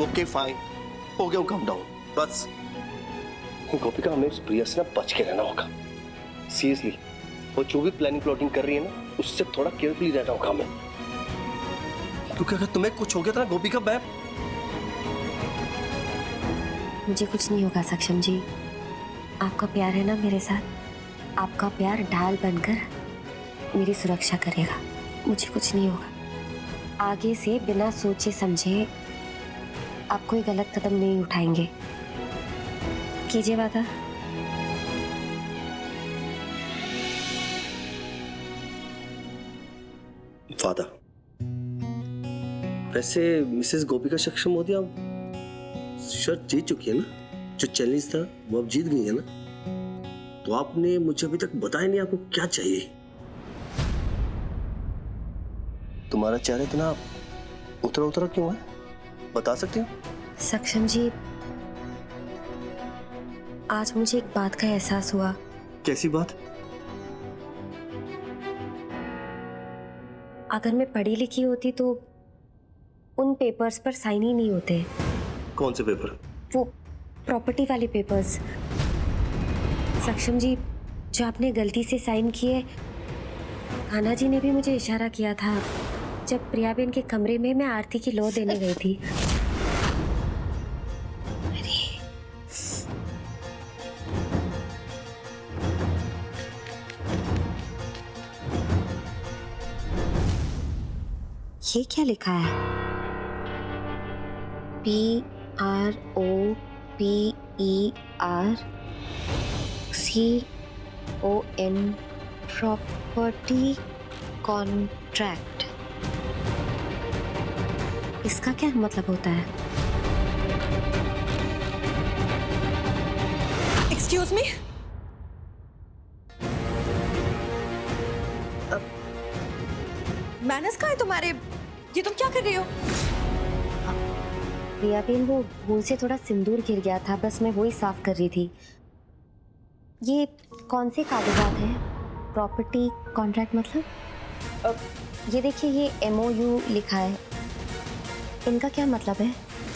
Okay fine, हो गया, calm down बस। गोपिका, हमें उस प्रिया से ना बच के रहना होगा, सीरियसली। वो जो भी प्लानिंग प्लॉटिंग कर रही है ना, उससे थोड़ा केयरफुली रहना होगा हमें, क्योंकि अगर तुम्हें कुछ हो गया था ना गोपिका, मैं मुझे कुछ नहीं होगा सक्षम जी। आपका प्यार है ना मेरे साथ, आपका प्यार ढाल बनकर मेरी सुरक्षा करेगा। मुझे कुछ नहीं होगा। आगे से बिना सोचे समझे आप कोई गलत कदम नहीं उठाएंगे। कीजिए वादा। वादा। वैसे मिसेस गोपिका सक्षम मोदी आप शर्त जीत चुकी है ना, जो चैलेंज था वो अब जीत गई है ना, तो आपने मुझे अभी तक बताया नहीं आपको क्या चाहिए। तुम्हारा चेहरा इतना उतरा उतरा क्यों है, बता सकते हो? सक्षम जी, आज मुझे एक बात का एहसास हुआ। कैसी बात? अगर मैं पढ़ी लिखी होती तो उन पेपर्स पर साइन ही नहीं होते। कौन से पेपर? वो प्रॉपर्टी वाले पेपर्स। सक्षम जी, जो आपने गलती से साइन किए, कान्हा जी ने भी मुझे इशारा किया था जब प्रियाबेन के कमरे में मैं आरती की लो देने गई थी। ये क्या लिखा है? PROPERCON property contract. इसका क्या मतलब होता है? एक्सक्यूज मी, मैनर्स कहाँ है तुम्हारे? ये तुम क्या कर रही हो? प्रियाबेन, वो भूल से थोड़ा सिंदूर गिर गया था, बस मैं वही साफ कर रही थी। ये कौन से कागजात हैं? प्रॉपर्टी कॉन्ट्रैक्ट मतलब? ये देखिए, ये MOU लिखा है, इनका क्या मतलब है?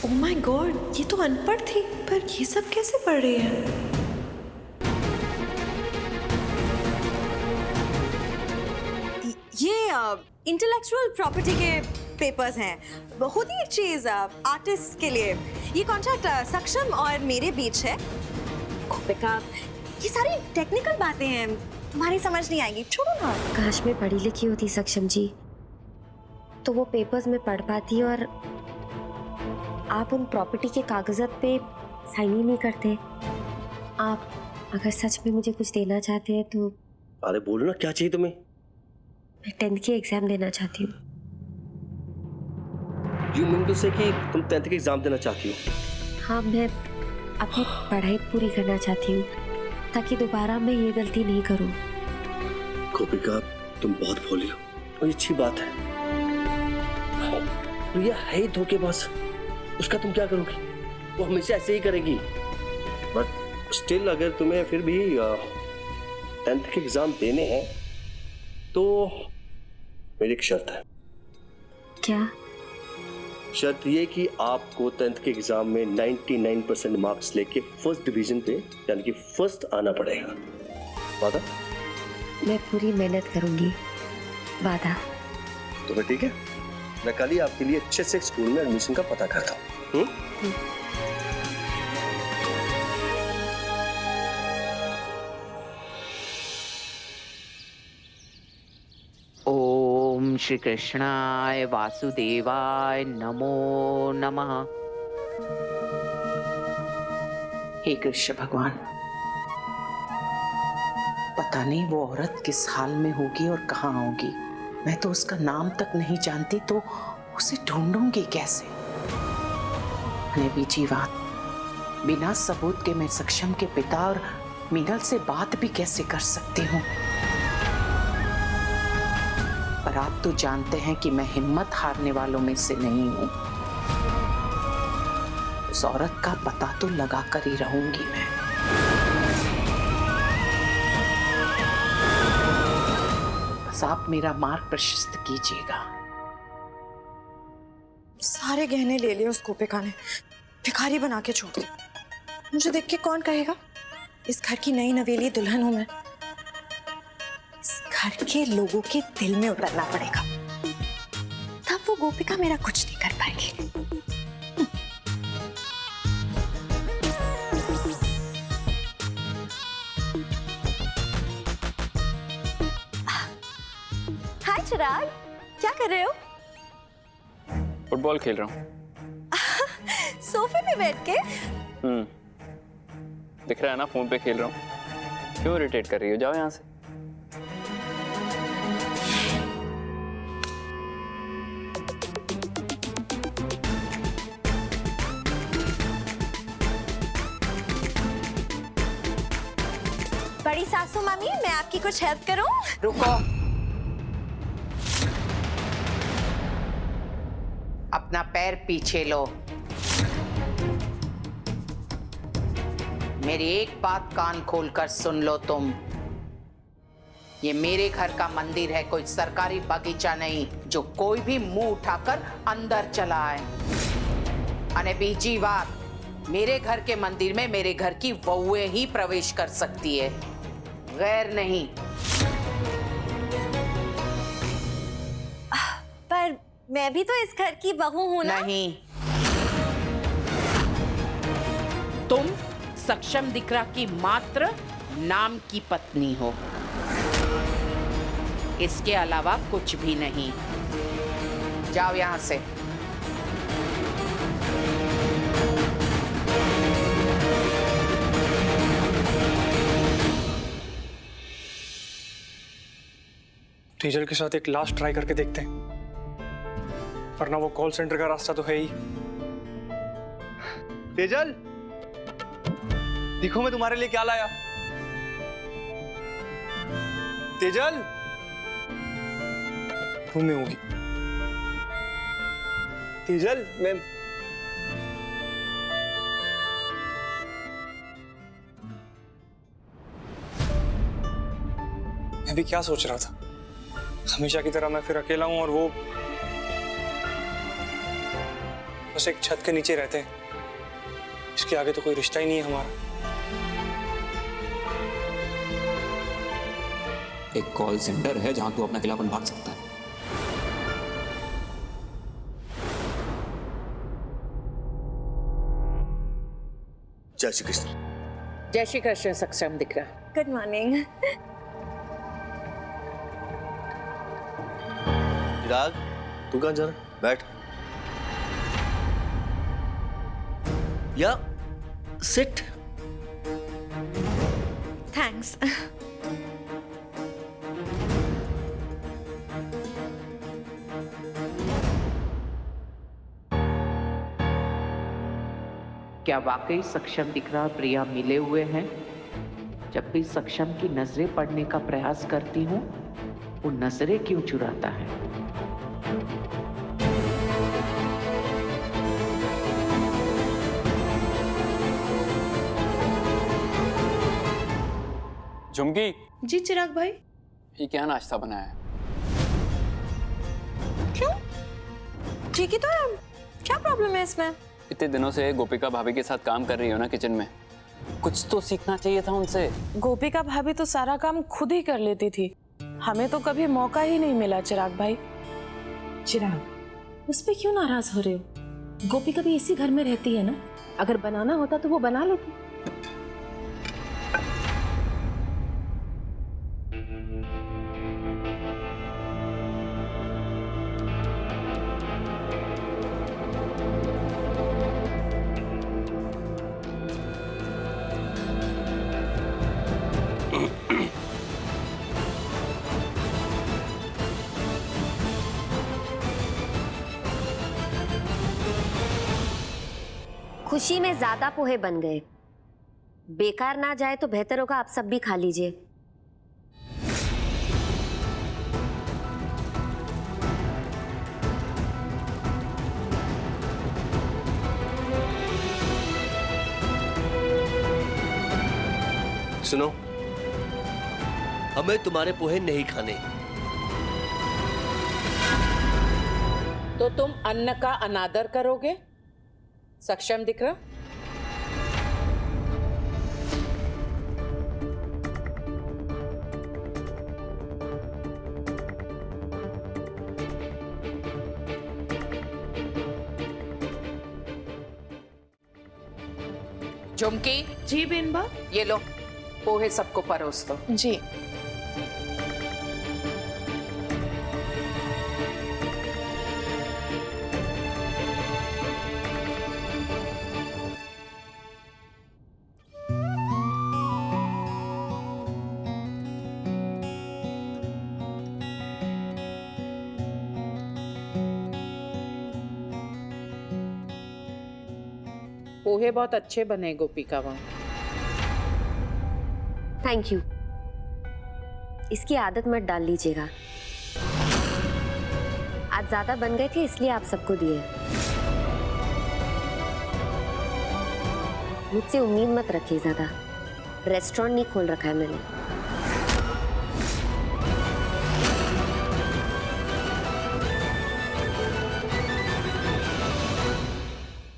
ओह माय गॉड, ये तो अनपढ़ थी, पर ये सब कैसे पढ़ रही है? ये इंटेलेक्चुअल प्रॉपर्टी के पेपर्स हैं। होती एक चीज आर्टिस्ट के लिए। ये कॉन्ट्रैक्ट सक्षम और मेरे बीच है। गोपिका, ये सारी टेक्निकल बातें हैं, तुम्हारी समझ नहीं आएगी, छोड़ो ना। काश मैं पढ़ी लिखी होती सक्षम जी, तो वो पेपर्स में पढ़ पाती और आप उन प्रॉपर्टी के कागजात पे साइन ही नहीं करते। आप अगर सच में मुझे कुछ देना चाहते हैं तो अरे बोलो ना, क्या चाहिए तुम्हें? मैं 10th की एग्जाम देना चाहती हूँ। यू मीन टू से कि तुम 10th के एग्जाम देना चाहती हो? हाँ, मैं अपनी पढ़ाई पूरी करना चाहती हूँ ताकि दोबारा मैं ये गलती नहीं करूँ। गोपिका, तुम बहुत भोली हो और ये अच्छी बात है। प्रिया है ही धोखेबाज, उसका तुम क्या करोगी? वो हमेशा ऐसे ही करेगी। बट स्टिल अगर तुम्हें फिर भी 10th के एग्जाम देने हैं तो मेरी एक शर्त है। क्या? शर्त ये कि आपको 10th के एग्जाम में 99% मार्क्स लेके फर्स्ट डिवीजन पे यानी कि फर्स्ट आना पड़ेगा। वादा? मैं पूरी मेहनत करूंगी। वादा। तो फिर ठीक है, मैं कल ही आपके लिए अच्छे से स्कूल में एडमिशन का पता करता हूँ। ओम श्री कृष्णाय वासुदेवाय नमो नमः। हे कृष्ण भगवान, पता नहीं वो औरत किस हाल में होगी और कहाँ होगी। मैं तो उसका नाम तक नहीं जानती, तो उसे ढूंढूंगी कैसे? अपने बीची बात, बिना सबूत के मैं सक्षम के पिता और मीनल से बात भी कैसे कर सकती हूँ? पर आप तो जानते हैं कि मैं हिम्मत हारने वालों में से नहीं हूं। उस औरत का पता तो लगा कर ही रहूंगी मैं। बस आप मेरा मार्ग प्रशस्त कीजिएगा। सारे गहने ले लिए उस गोपिका ने, भिखारी बना के छोड़ दिया। मुझे देख के कौन कहेगा इस घर की नई नवेली दुल्हन हूं मैं। इस घर के लोगों के दिल में उतरना पड़ेगा, तब वो गोपिका मेरा कुछ नहीं कर पाएगी। हाय चिराग, क्या कर रहे हो? फुटबॉल खेल रहा हूँ। सोफे पे बैठ के? दिख रहा है ना, फोन पे खेल रहा हूँ। क्यों इरिटेट कर रही हो? जाओ यहाँ से। बड़ी सासू मामी, मैं आपकी कुछ हेल्प करूं? रुको, अपना पैर पीछे लो। मेरी एक बात कान खोलकर सुन लो तुम। ये मेरे घर का मंदिर है, कोई सरकारी बगीचा नहीं जो कोई भी मुंह उठाकर अंदर चला आए। अने बीजी बात, मेरे घर के मंदिर में मेरे घर की वहुएं ही प्रवेश कर सकती है, गैर नहीं। पर मैं भी तो इस घर की बहू हूं ना? नहीं, तुम सक्षम दिकरा की मात्र नाम की पत्नी हो, इसके अलावा कुछ भी नहीं। जाओ यहां से। तेजल के साथ एक लास्ट ट्राई करके देखते हैं, वरना वो कॉल सेंटर का रास्ता तो है ही। तेजल, देखो मैं तुम्हारे लिए क्या लाया। तेजल, रूम में होगी। तेजल, मैं भी क्या सोच रहा था, हमेशा की तरह मैं फिर अकेला हूं और वो बस एक छत के नीचे रहते हैं। इसके आगे तो कोई रिश्ता ही नहीं है हमारा। एक कॉल सेंटर है जहां तू अपना अकेलापन बांट सकता है। जय श्री कृष्ण। जय श्री कृष्ण सक्षम दिकरा। Good morning. चिराग, तू कहाँ जा रहा है? बैठ या सिट। थैंक्स। क्या वाकई सक्षम दिकरा और प्रिया मिले हुए हैं? जब भी सक्षम की नजरें पड़ने का प्रयास करती हूँ, वो नजरें क्यों चुराता है? झुमकी, जी चिराग भाई। ये क्या नाश्ता बनाया है? क्यों? ठीक ही तो है, क्या प्रॉब्लम है इसमें? इतने दिनों से गोपिका भाभी के साथ काम कर रही हो ना किचन में, कुछ तो सीखना चाहिए था उनसे। गोपिका भाभी तो सारा काम खुद ही कर लेती थी, हमें तो कभी मौका ही नहीं मिला। चिराग भाई, चिराग, उस पे क्यों नाराज हो रहे हो? गोपिका भी इसी घर में रहती है ना, अगर बनाना होता तो वो बना लेती। खुशी में ज्यादा पोहे बन गए, बेकार ना जाए तो बेहतर होगा आप सब भी खा लीजिए। सुनो, हमें तुम्हारे पोहे नहीं खाने। तो तुम अन्न का अनादर करोगे? सक्षम दिख रहा? झुमकी, जी बिनबा। ये लो पोहे सबको परोस दो। जी। पोहे बहुत अच्छे बने गोपिका वहाँ। Thank you. इसकी आदत मत डाल लीजिएगा। आज ज्यादा बन गए थे इसलिए आप सबको दिए। मुझसे उम्मीद मत रखिए ज्यादा। रेस्टोरेंट नहीं खोल रखा है मैंने।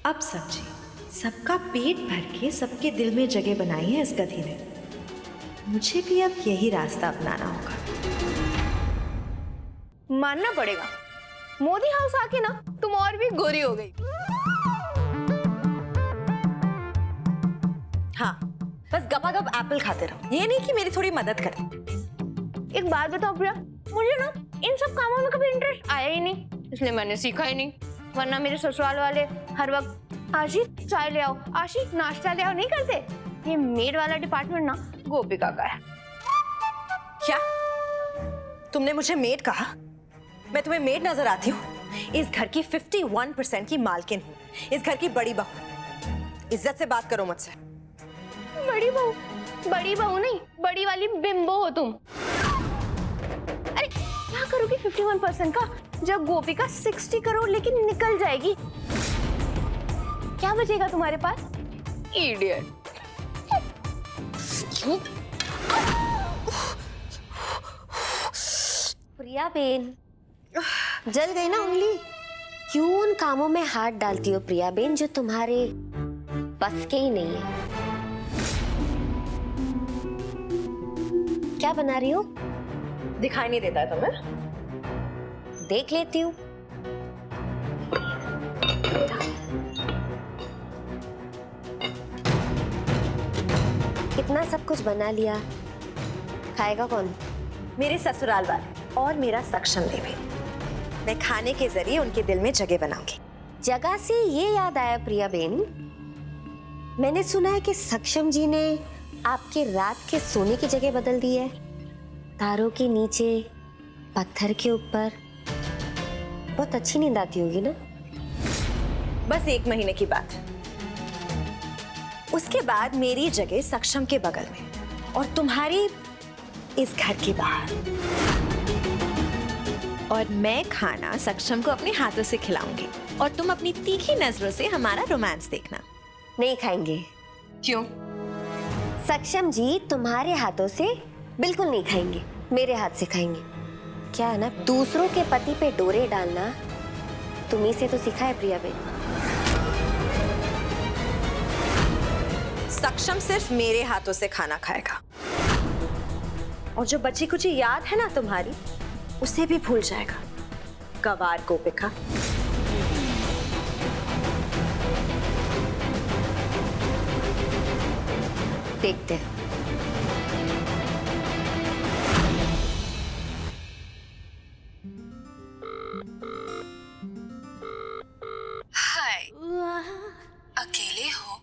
अब समझी, सबका पेट भर के सबके दिल में जगह बनाई है इस गधी ने। मुझे भी अब यही रास्ता अपनाना होगा। मानना पड़ेगा, मोदी हाउस आके ना तुम और भी गोरी हो गई। हाँ, बस गपागप एप्पल खाते रहो, ये नहीं कि मेरी थोड़ी मदद कर। एक बात बताओ प्रिया, मुझे ना इन सब कामों में कभी इंटरेस्ट आया ही नहीं, इसलिए मैंने सीखा ही नहीं। वरना मेरे ससुराल वाले हर वक्त आशी चाय ले आओ, आशी नाश्ता ले आओ नहीं करते। ये मेड वाला डिपार्टमेंट ना गोपिका का है। क्या तुमने मुझे मेड कहा? मैं तुम्हें मेड नजर आती हूँ? इस घर की 51% की मालकिन हूँ, इस घर की बड़ी बहू। इज्जत से बात करो मुझसे। बड़ी बहू? बड़ी बहू नहीं, बड़ी वाली बिंबो हो तुम। अरे क्या करोगी 51% का, जब गोपिका 60 करोड़ लेकिन निकल जाएगी? क्या बचेगा तुम्हारे पास? इडियट। प्रिया बेन, जल गई ना उंगली? क्यों उन कामों में हाथ डालती हो प्रिया बेन जो तुम्हारे बस के ही नहीं है? क्या बना रही हो? दिखाई नहीं देता है तुम्हें? देख लेती हूँ। कितना सब कुछ बना लिया, खाएगा कौन? मेरे ससुराल वाले और मेरा सक्षम देवी। मैं खाने के जरिए उनके दिल में जगह बनाऊंगी। जगह से ये याद आया प्रिया बेन, मैंने सुना है कि सक्षम जी ने आपके रात के सोने की जगह बदल दी है। तारों के नीचे, पत्थर के ऊपर। बहुत अच्छी नींद आती होगी ना? बस 1 महीने की बात है। उसके बाद मेरी जगह सक्षम के बगल में और तुम्हारी इस घर के बाहर। और मैं खाना सक्षम को अपने हाथों से खिलाऊंगी और तुम अपनी तीखी नजरों से हमारा रोमांस देखना। नहीं खाएंगे। क्यों? सक्षम जी तुम्हारे हाथों से बिल्कुल नहीं खाएंगे, मेरे हाथ से खाएंगे। क्या है ना, दूसरों के पति पे डोरे डालना तुम्ही से तो सीखा है प्रिया बेन। सक्षम सिर्फ मेरे हाथों से खाना खाएगा और जो बची कुची याद है ना तुम्हारी, उसे भी भूल जाएगा। गवार गोपिका। देखते हैं। हाय, अकेले हो?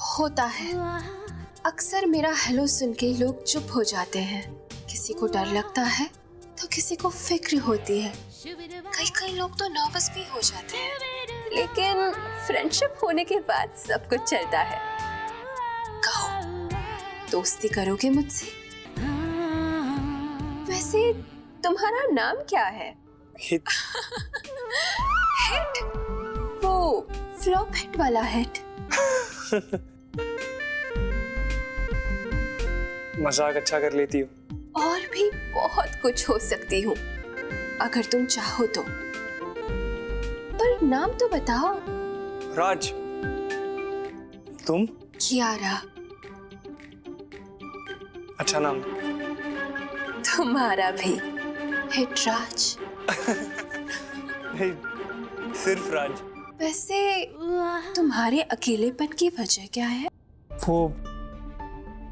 होता है। अक्सर मेरा हेलो सुन के लोग चुप हो जाते हैं। किसी को डर लगता है तो किसी को फिक्र होती है। कई लोग तो नर्वस भी हो जाते हैं। लेकिन फ्रेंडशिप होने के बाद सब कुछ चलता है। कहो, दोस्ती करोगे मुझसे? वैसे तुम्हारा नाम क्या है? हिट। हिट? वो फ्लॉप हिट वाला हिट? मजाक अच्छा कर लेती हो। और भी बहुत कुछ हो सकती हूँ अगर तुम चाहो तो। पर नाम तो बताओ। राज। तुम? कियारा। अच्छा नाम। तुम्हारा भी हिटराज। नहीं, सिर्फ राज। वैसे तुम्हारे अकेलेपन की वजह क्या है? वो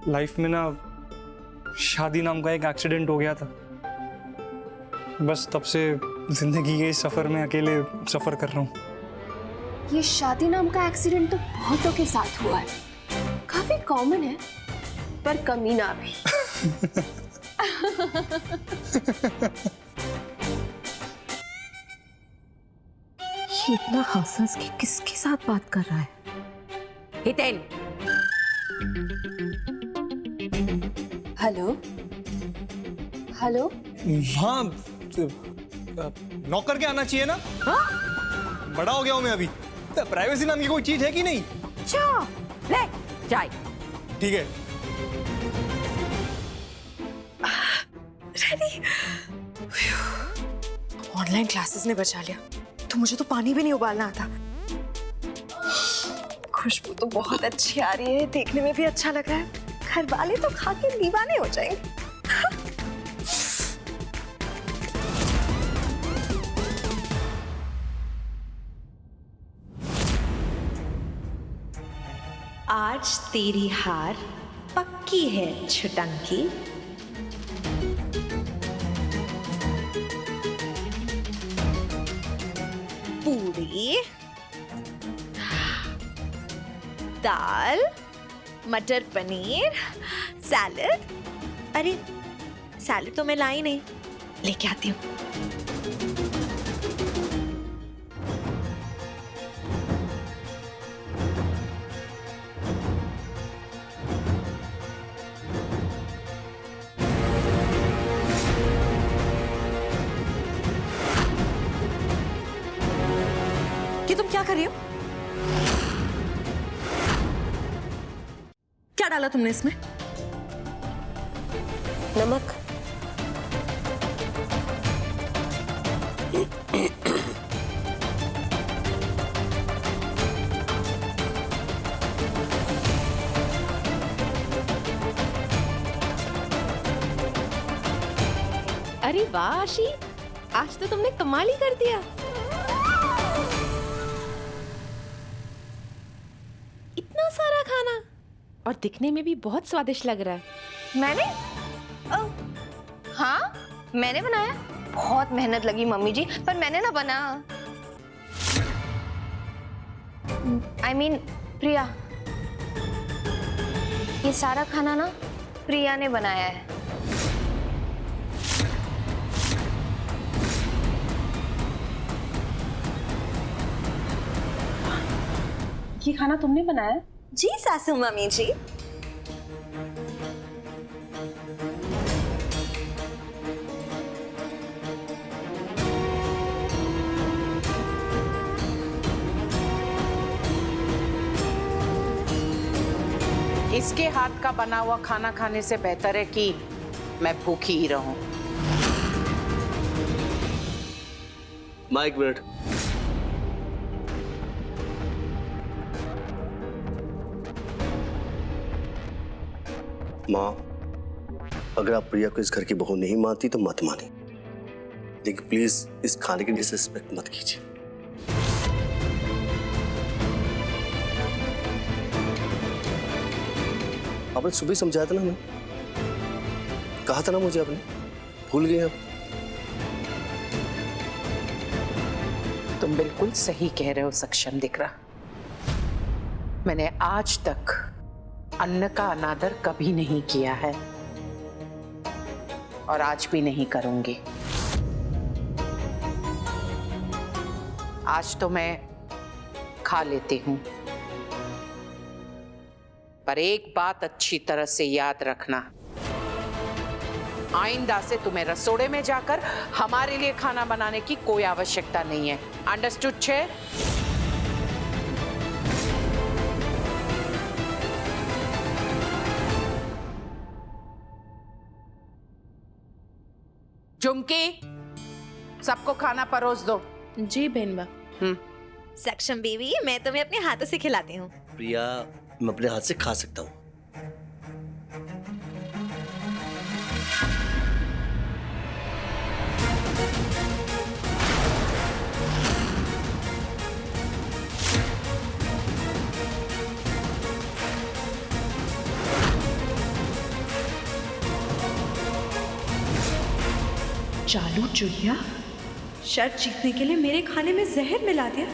लाइफ में ना शादी नाम का एक एक्सीडेंट हो गया था। बस तब से जिंदगी के इस सफर में अकेले सफर कर रहा हूँ। ये शादी नाम का एक्सीडेंट तो बहुतों के साथ हुआ है, काफी कॉमन है, पर कमीना भी। ये इतना हंस के किसके साथ बात कर रहा है? Hiten, hello hello. हाँ, नौकर के आना चाहिए ना? बड़ा हो गया हूँ मैं अभी। प्राइवेसी नाम की कोई चीज है कि नहीं? ले चाय। ठीक है। ऑनलाइन क्लासेस ने बचा लिया, तो मुझे तो पानी भी नहीं उबालना आता। खुशबू तो बहुत अच्छी आ रही है, देखने में भी अच्छा लग रहा है। घर वाले तो खा के दीवाने हो जाएंगे। आज तेरी हार पक्की है छुटंकी। पूरी, दाल, मटर पनीर, सैलड। अरे सैलड तो मैं लाई नहीं, लेके आती हूँ। ये तुम क्या कर रही हो? क्या डाला तुमने इसमें? नमक। अरे वाह आशी, आज तो तुमने कमाल ही कर दिया। इतना सारा खाना, और दिखने में भी बहुत स्वादिष्ट लग रहा है। मैंने? हाँ, मैंने बनाया। बहुत मेहनत लगी मम्मी जी, पर मैंने ना बना। I mean, प्रिया। ये सारा खाना ना प्रिया ने बनाया है। ये खाना तुमने बनाया? जी सासू मम्मी जी। इसके हाथ का बना हुआ खाना खाने से बेहतर है कि मैं भूखी ही रहूं। माँ एक मिनट। माँ, अगर आप प्रिया को इस घर की बहू नहीं मानती तो मत माने, लेकिन प्लीज इस खाने की डिसरिस्पेक्ट मत कीजिए। आपने सुबह समझाया था ना, मैं कहा था ना मुझे, आपने भूल गए आप? तुम बिल्कुल सही कह रहे हो सक्षम दिख रहा। मैंने आज तक अन्न का अनादर कभी नहीं किया है और आज भी नहीं करूंगी। आज तो मैं खा लेती हूं, पर एक बात अच्छी तरह से याद रखना, आइंदा से तुम्हें रसोड़े में जाकर हमारे लिए खाना बनाने की कोई आवश्यकता नहीं है। अंडरस्टूड छे? झुमकी, सबको खाना परोस दो। जी बेनबा। सक्षम बेबी, मैं तुम्हें अपने हाथों से खिलाती हूँ। प्रिया, मैं अपने हाथ से खा सकता हूँ। चालू चुहिया, शर्त जीतने के लिए मेरे खाने में जहर मिला दिया।